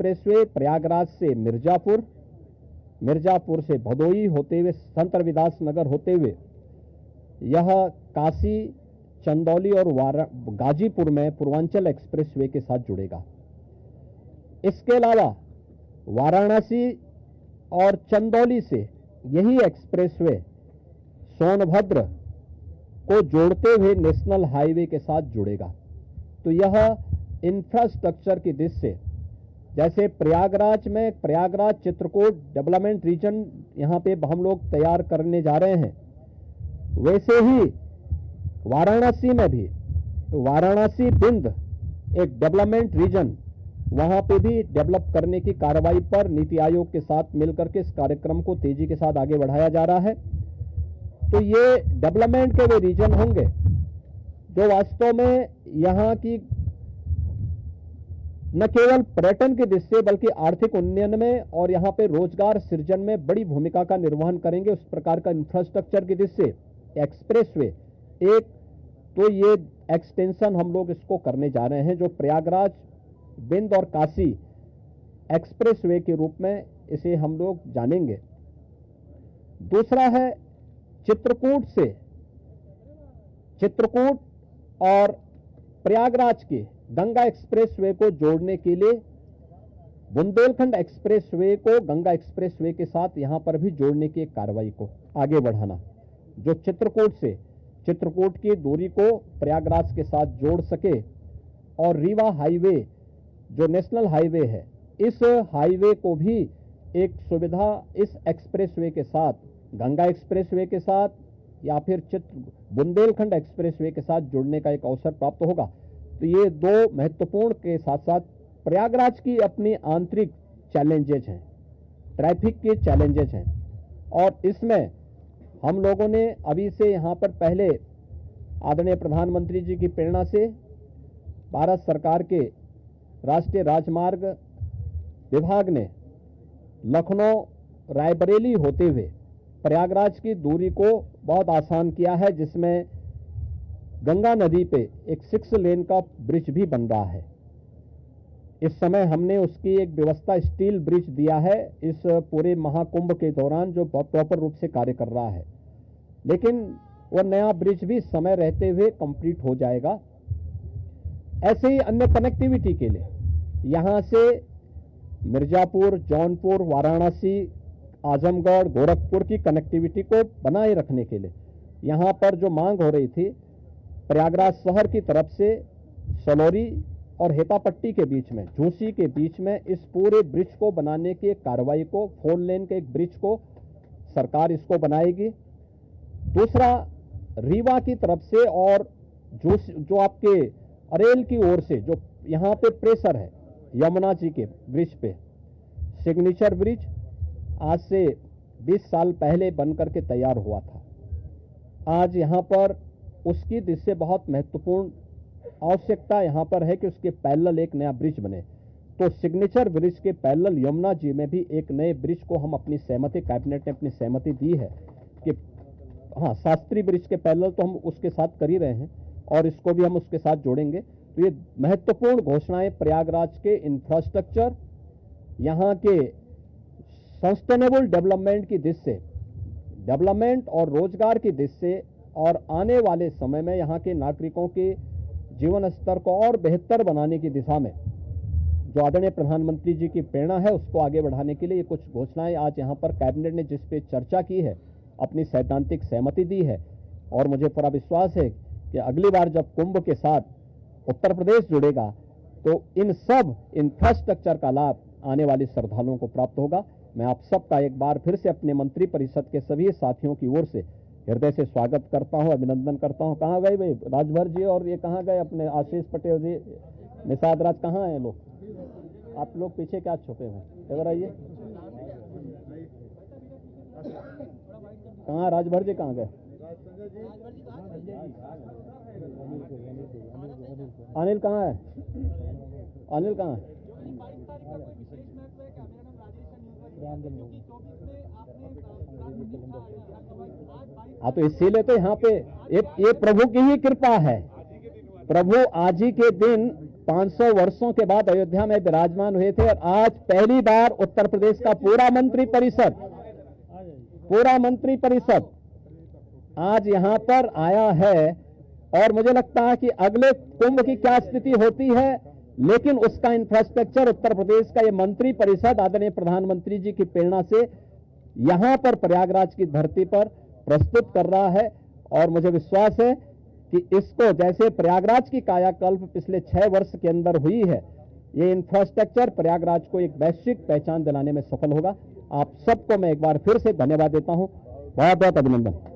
Expressway Prayagraj से मिर्जापुर, मिर्जापुर से भदोई होते हुए संत रविदास नगर होते हुए यह काशी, चंदौली और गाजीपुर में पूर्वांचल एक्सप्रेसवे के साथ जुड़ेगा। इसके अलावा वाराणसी और चंदौली से यही एक्सप्रेसवे सोनभद्र को जोड़ते हुए नेशनल हाईवे के साथ जुड़ेगा। तो यह इंफ्रास्ट्रक्चर की दृष्टि से, जैसे प्रयागराज में प्रयागराज चित्रकूट डेवलपमेंट रीजन यहां पे हम लोग तैयार करने जा रहे हैं, वैसे ही वाराणसी में भी वाराणसी बिंद एक डेवलपमेंट रीजन वहां पे भी डेवलप करने की कार्रवाई पर नीति आयोग के साथ मिलकर के इस कार्यक्रम को तेजी के साथ आगे बढ़ाया जा रहा है। तो ये डेवलपमेंट के वे रीजन होंगे जो वास्तव में यहां की न केवल पर्यटन की दृष्टि से बल्कि आर्थिक उन्नयन में और यहां पे रोजगार सृजन में बड़ी भूमिका का निर्वहन करेंगे। उस प्रकार का इंफ्रास्ट्रक्चर की दृष्टि से एक्सप्रेसवे एक, तो ये एक्सटेंशन हम लोग इसको करने जा रहे हैं जो प्रयागराज, बिंद और काशी एक्सप्रेसवे के रूप में इसे हम लोग जानेंगे। दूसरा है चित्रकूट और प्रयागराज के गंगा एक्सप्रेसवे को जोड़ने के लिए बुंदेलखंड एक्सप्रेसवे को गंगा एक्सप्रेसवे के साथ यहां पर भी जोड़ने की एक कार्रवाई को आगे बढ़ाना, जो चित्रकूट की दूरी को प्रयागराज के साथ जोड़ सके और रीवा हाईवे जो नेशनल हाईवे है, इस हाईवे को भी एक सुविधा इस एक्सप्रेसवे के साथ, गंगा एक्सप्रेसवे के साथ या फिर बुंदेलखंड एक्सप्रेसवे के साथ जुड़ने का एक अवसर प्राप्त होगा। तो ये दो महत्वपूर्ण के साथ साथ प्रयागराज की अपनी आंतरिक चैलेंजेज हैं, ट्रैफिक के चैलेंजेज हैं, और इसमें हम लोगों ने अभी से यहाँ पर पहले आदरणीय प्रधानमंत्री जी की प्रेरणा से भारत सरकार के राष्ट्रीय राजमार्ग विभाग ने लखनऊ रायबरेली होते हुए प्रयागराज की दूरी को बहुत आसान किया है, जिसमें गंगा नदी पे एक 6 लेन का ब्रिज भी बन रहा है। इस समय हमने उसकी एक व्यवस्था स्टील ब्रिज दिया है इस पूरे महाकुंभ के दौरान, जो प्रॉपर रूप से कार्य कर रहा है, लेकिन वह नया ब्रिज भी समय रहते हुए कंप्लीट हो जाएगा। ऐसे ही अन्य कनेक्टिविटी के लिए यहां से मिर्जापुर, जौनपुर, वाराणसी, आजमगढ़, गोरखपुर की कनेक्टिविटी को बनाए रखने के लिए यहां पर जो मांग हो रही थी, प्रयागराज शहर की तरफ से सलौरी और हेतापट्टी के बीच में, झूसी के बीच में इस पूरे ब्रिज को बनाने की कार्रवाई को, 4 लेन के एक ब्रिज को सरकार इसको बनाएगी। दूसरा, रीवा की तरफ से और जो आपके अरेल की ओर से जो यहां पे प्रेशर है यमुना जी के ब्रिज पे, सिग्नेचर ब्रिज आज से 20 साल पहले बनकर के तैयार हुआ था। आज यहां पर उसकी दृष्टि से बहुत महत्वपूर्ण आवश्यकता यहां पर है कि उसके पैरेलल एक नया ब्रिज बने। तो सिग्नेचर ब्रिज के पैरेलल यमुना जी में भी एक नए ब्रिज को हम अपनी सहमति, कैबिनेट ने अपनी सहमति दी है कि हाँ, शास्त्री ब्रिज के पैरेलल तो हम उसके साथ कर ही रहे हैं और इसको भी हम उसके साथ जोड़ेंगे। तो ये महत्वपूर्ण घोषणाएं प्रयागराज के इंफ्रास्ट्रक्चर, यहाँ के सस्टेनेबल डेवलपमेंट की दृष्टि से, डेवलपमेंट और रोजगार की दृष्टि से, और आने वाले समय में यहाँ के नागरिकों के जीवन स्तर को और बेहतर बनाने की दिशा में जो आदरणीय प्रधानमंत्री जी की प्रेरणा है, उसको आगे बढ़ाने के लिए ये कुछ घोषणाएं आज यहाँ पर कैबिनेट ने जिस पे चर्चा की है, अपनी सैद्धांतिक सहमति दी है। और मुझे पूरा विश्वास है कि अगली बार जब कुंभ के साथ उत्तर प्रदेश जुड़ेगा तो इन सब इंफ्रास्ट्रक्चर का लाभ आने वाले श्रद्धालुओं को प्राप्त होगा। मैं आप सबका एक बार फिर से अपने मंत्री परिषद के सभी साथियों की ओर से हृदय से स्वागत करता हूं, अभिनंदन करता हूं। कहाँ गए भाई राजभर जी, और ये कहाँ गए अपने आशीष पटेल जी, निषाद राज, कहाँ हैं लोग? आप लोग पीछे क्या छुपे हुए? इधर आइए। कहाँ राजभर जी, कहाँ गए? अनिल कहाँ है? अनिल कहाँ है? हाँ, तो इसीलिए तो यहाँ पे ये प्रभु की ही कृपा है। प्रभु आज ही के दिन 500 वर्षों के बाद अयोध्या में विराजमान हुए थे और आज पहली बार उत्तर प्रदेश का पूरा मंत्री परिषद आज यहां पर आया है। और मुझे लगता है कि अगले कुंभ की क्या स्थिति होती है, लेकिन उसका इंफ्रास्ट्रक्चर उत्तर प्रदेश का ये मंत्री परिषद आदरणीय प्रधानमंत्री जी की प्रेरणा से यहां पर प्रयागराज की धरती पर प्रस्तुत कर रहा है। और मुझे विश्वास है कि इसको जैसे प्रयागराज की कायाकल्प पिछले 6 वर्ष के अंदर हुई है, ये इंफ्रास्ट्रक्चर प्रयागराज को एक वैश्विक पहचान दिलाने में सफल होगा। आप सबको मैं एक बार फिर से धन्यवाद देता हूं। बहुत बहुत अभिनंदन।